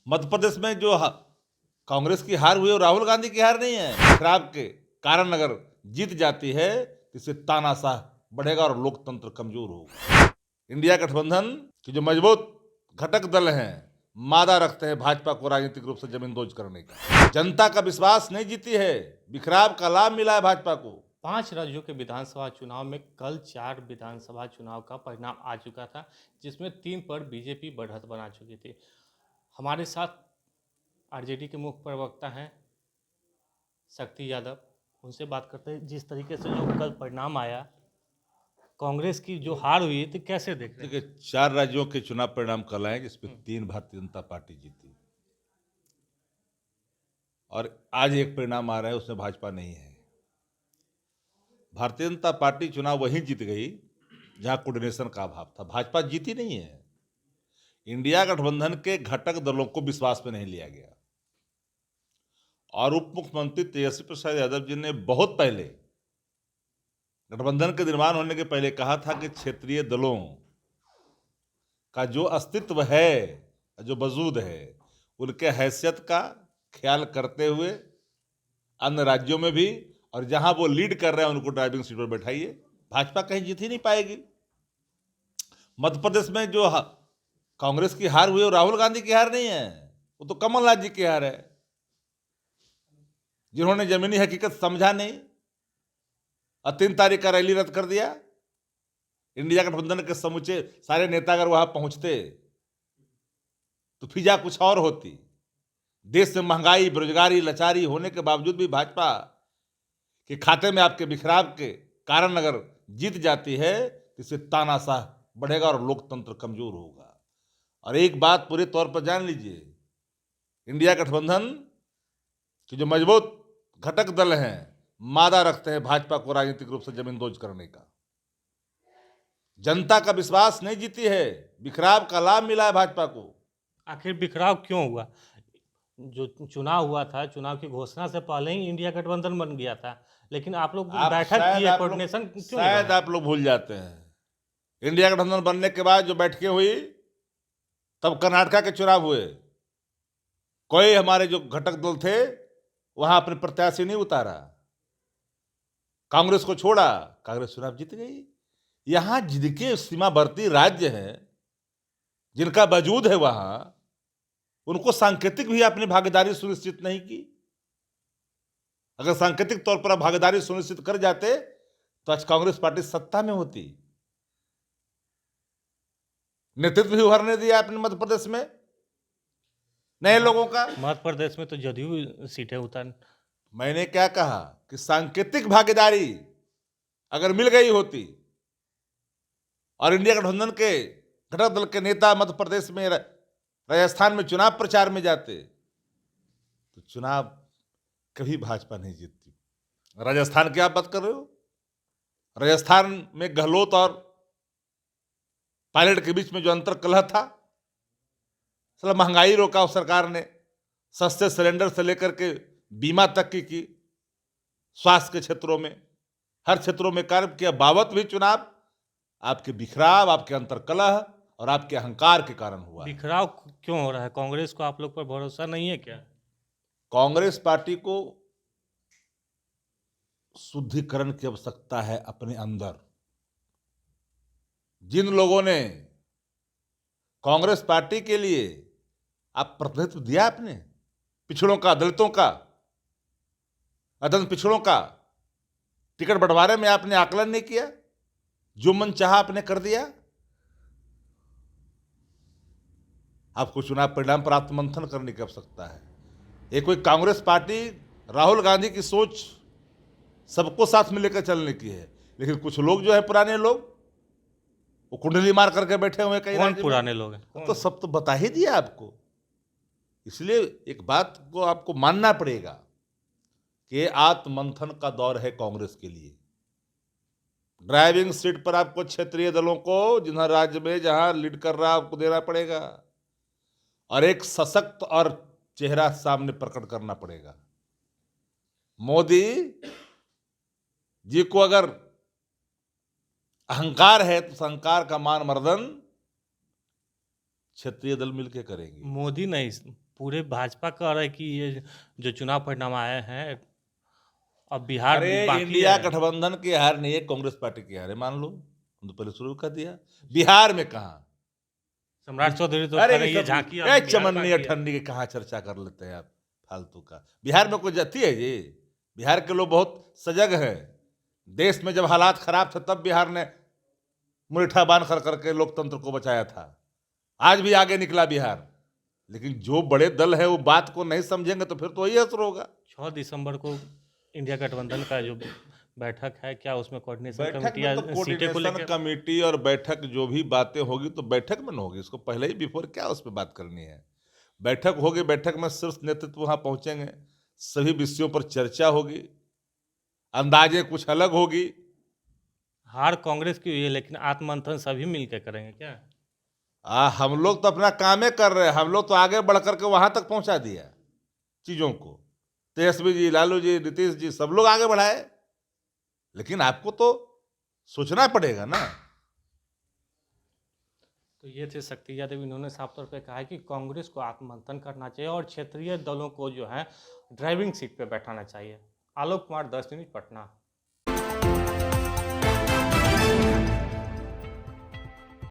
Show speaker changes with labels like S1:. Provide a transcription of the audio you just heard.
S1: मध्य प्रदेश में जो कांग्रेस की हार हुई और राहुल गांधी की हार नहीं है। खराब के कारण अगर जीत जाती है तो इससे तानाशाह बढ़ेगा और लोकतंत्र कमजोर होगा। इंडिया गठबंधन के जो मजबूत घटक दल हैं मादा रखते हैं भाजपा को राजनीतिक रूप से जमींदोज करने का। जनता का विश्वास नहीं जीती है, बिखराव का लाभ मिला है भाजपा को।
S2: 5 राज्यों के विधानसभा चुनाव में कल 4 विधानसभा चुनाव का परिणाम आ चुका था, जिसमें 3 पर बीजेपी बढ़त बना चुकी थी। हमारे साथ आरजेडी के मुख्य प्रवक्ता हैं शक्ति यादव, उनसे बात करते हैं। जिस तरीके से जो कल परिणाम आया, कांग्रेस की जो हार हुई थी, कैसे देख रहे हैं?
S1: देखिए, 4 राज्यों के चुनाव परिणाम कल आए जिसमें 3 भारतीय जनता पार्टी जीती और आज एक परिणाम आ रहा है उसमें भाजपा नहीं है। भारतीय जनता पार्टी चुनाव वहीं जीत गई जहां कोऑर्डिनेशन का अभाव था, भाजपा जीती नहीं है। इंडिया गठबंधन के घटक दलों को विश्वास में नहीं लिया गया और उप मुख्यमंत्री तेजस्वी प्रसाद यादव जी ने बहुत पहले, गठबंधन के निर्माण होने के पहले कहा था कि क्षेत्रीय दलों का जो अस्तित्व है, जो वजूद है, उनके हैसियत का ख्याल करते हुए अन्य राज्यों में भी, और जहां वो लीड कर रहे हैं उनको ड्राइविंग सीट पर बैठाइए। भाजपा कहीं जीत ही नहीं पाएगी। मध्य प्रदेश में जो कांग्रेस की हार हुई और राहुल गांधी की हार नहीं है, वो तो कमलनाथ जी की हार है, जिन्होंने जमीनी हकीकत समझा नहीं और 3 तारीख का रैली रद्द कर दिया। इंडिया गठबंधन के समूचे सारे नेता अगर वहां पहुंचते तो फिजा कुछ और होती। देश में महंगाई, बेरोजगारी, लाचारी होने के बावजूद भी भाजपा के खाते में आपके बिखराव के कारण अगर जीत जाती है तो इससे तानाशाह बढ़ेगा और लोकतंत्र कमजोर होगा। और एक बात पूरे तौर पर जान लीजिए, इंडिया गठबंधन के जो मजबूत घटक दल हैं मादा रखते हैं भाजपा को राजनीतिक रूप से जमींदोज करने का। जनता का विश्वास नहीं जीती है, बिखराव का लाभ मिला है भाजपा को।
S2: आखिर बिखराव क्यों हुआ? जो चुनाव हुआ था, चुनाव की घोषणा से पहले ही इंडिया गठबंधन बन गया था, लेकिन आप लोग बैठक किए, कोऑर्डिनेशन क्यों नहीं
S1: शायद
S2: बना?
S1: आप लोग भूल जाते हैं। इंडिया गठबंधन बनने के बाद जो बैठकें हुई, तब कर्नाटका के चुनाव हुए, कोई हमारे जो घटक दल थे वहां अपने प्रत्याशी नहीं उतारा, कांग्रेस को छोड़ा, कांग्रेस चुनाव जीत गई। यहां जिनके सीमावर्ती राज्य हैं, जिनका वजूद है वहां, उनको सांकेतिक भी अपनी भागीदारी सुनिश्चित नहीं की। अगर सांकेतिक तौर पर आप भागीदारी सुनिश्चित कर जाते तो आज कांग्रेस पार्टी सत्ता में होती। नेतृत्व भी उभरने दिया अपने मध्य प्रदेश में नए लोगों का।
S2: मध्य प्रदेश में तो जदयू सीटें उतार।
S1: मैंने क्या कहा कि सांकेतिक भागीदारी अगर मिल गई होती और इंडिया गठबंधन के घटक दल के नेता मध्य प्रदेश में, राजस्थान में चुनाव प्रचार में जाते तो चुनाव कभी भाजपा नहीं जीतती। राजस्थान की आप बात कर रहे हो, राजस्थान में गहलोत और पायलट के बीच में जो अंतर कलह था, साला महंगाई रोका उस सरकार ने, सस्ते सिलेंडर से लेकर के बीमा तक की स्वास्थ्य के क्षेत्रों में, हर क्षेत्रों में कार्य किया। बावत भी चुनाव आपके बिखराव, आपके अंतर्कलह और आपके अहंकार के कारण हुआ।
S2: बिखराव क्यों हो रहा है? कांग्रेस को आप लोग पर भरोसा नहीं है क्या?
S1: कांग्रेस पार्टी को शुद्धिकरण की आवश्यकता है अपने अंदर। जिन लोगों ने कांग्रेस पार्टी के लिए आप प्रतिनिधित्व दिया, आपने पिछड़ों का, दलितों का, अदन पिछड़ों का टिकट बंटवारे में आपने आकलन नहीं किया, जो मन चाहा आपने कर दिया। आपको चुनाव परिणाम पर आत्ममंथन करने की आवश्यकता है। ये कोई कांग्रेस पार्टी राहुल गांधी की सोच सबको साथ में लेकर चलने की है, लेकिन कुछ लोग जो है पुराने लोग, वो कुंडली मार करके बैठे हुए कई
S2: कौन पुराने लोग हैं?
S1: तो सब तो बता ही दिया आपको। इसलिए एक बात को आपको मानना पड़ेगा कि आत्ममंथन का दौर है कांग्रेस के लिए। ड्राइविंग सीट पर आपको क्षेत्रीय दलों को, जिन्हें राज्य में जहां लीड कर रहा है, आपको देना पड़ेगा और एक सशक्त और चेहरा सामने प्रकट करना पड़ेगा। मोदी जी को अगर अहंकार है तो अहंकार का मान मर्दन क्षेत्रीय दल मिलकर करेंगे।
S2: मोदी नहीं, पूरे भाजपा कह रहे हैं कि ये जो चुनाव परिणाम आए हैं, अब बिहार
S1: अरे
S2: बाकी
S1: इंडिया
S2: है।
S1: गठबंधन की हार नहीं है, कांग्रेस पार्टी की हार है, मान लो, हम तो पहले शुरू कर दिया। बिहार में कहा?
S2: सम्राट चौधरी तो
S1: अरे
S2: कह रहे हैं, ये
S1: सब
S2: झांकी
S1: ए
S2: अभी बिहार
S1: चमन्नी
S2: बाकी है।
S1: अठन्नी की कहाँ चर्चा कर लेते हैं आप फालतू का। बिहार में कोई जाति है जी? बिहार के लोग बहुत सजग हैं। देश में जब हालात खराब थे तब बिहार ने मुरीठा बांध कर करके लोकतंत्र को बचाया था। आज भी आगे निकला बिहार। लेकिन जो बड़े दल है वो बात को नहीं समझेंगे तो फिर तो वही असर होगा।
S2: 6 दिसंबर को इंडिया गठबंधन का जो बैठक है, क्या उसमें कोऑर्डिनेशन
S1: बैठक
S2: कमेटी
S1: में
S2: या
S1: तो
S2: सीटें को
S1: कोऑर्डिनेशन
S2: लेकर?
S1: कमेटी और बैठक जो भी बातें होगी तो बैठक में ना होगी, इसको पहले ही बिफोर क्या उस पर बात करनी है। बैठक होगी, बैठक में शीर्ष नेतृत्व वहां पहुंचेंगे, सभी विषयों पर चर्चा होगी, अंदाजे कुछ अलग होगी।
S2: हार कांग्रेस की हुई है, लेकिन आत्ममंथन सभी मिलकर करेंगे क्या?
S1: हम लोग तो अपना कामे कर रहे हैं, हम लोग तो आगे बढ़ करके वहां तक पहुंचा दिया चीजों को। तेजस्वी जी, लालू जी, नीतीश जी, सब लोग आगे बढ़ाए, लेकिन आपको तो सोचना पड़ेगा ना।
S2: तो ये थे शक्ति यादव। इन्होंने साफ तौर पे कहा है कि कांग्रेस को आत्ममंथन करना चाहिए और क्षेत्रीय दलों को जो है ड्राइविंग सीट पे बैठाना चाहिए। आलोक कुमार, 10 न्यूज़, पटना।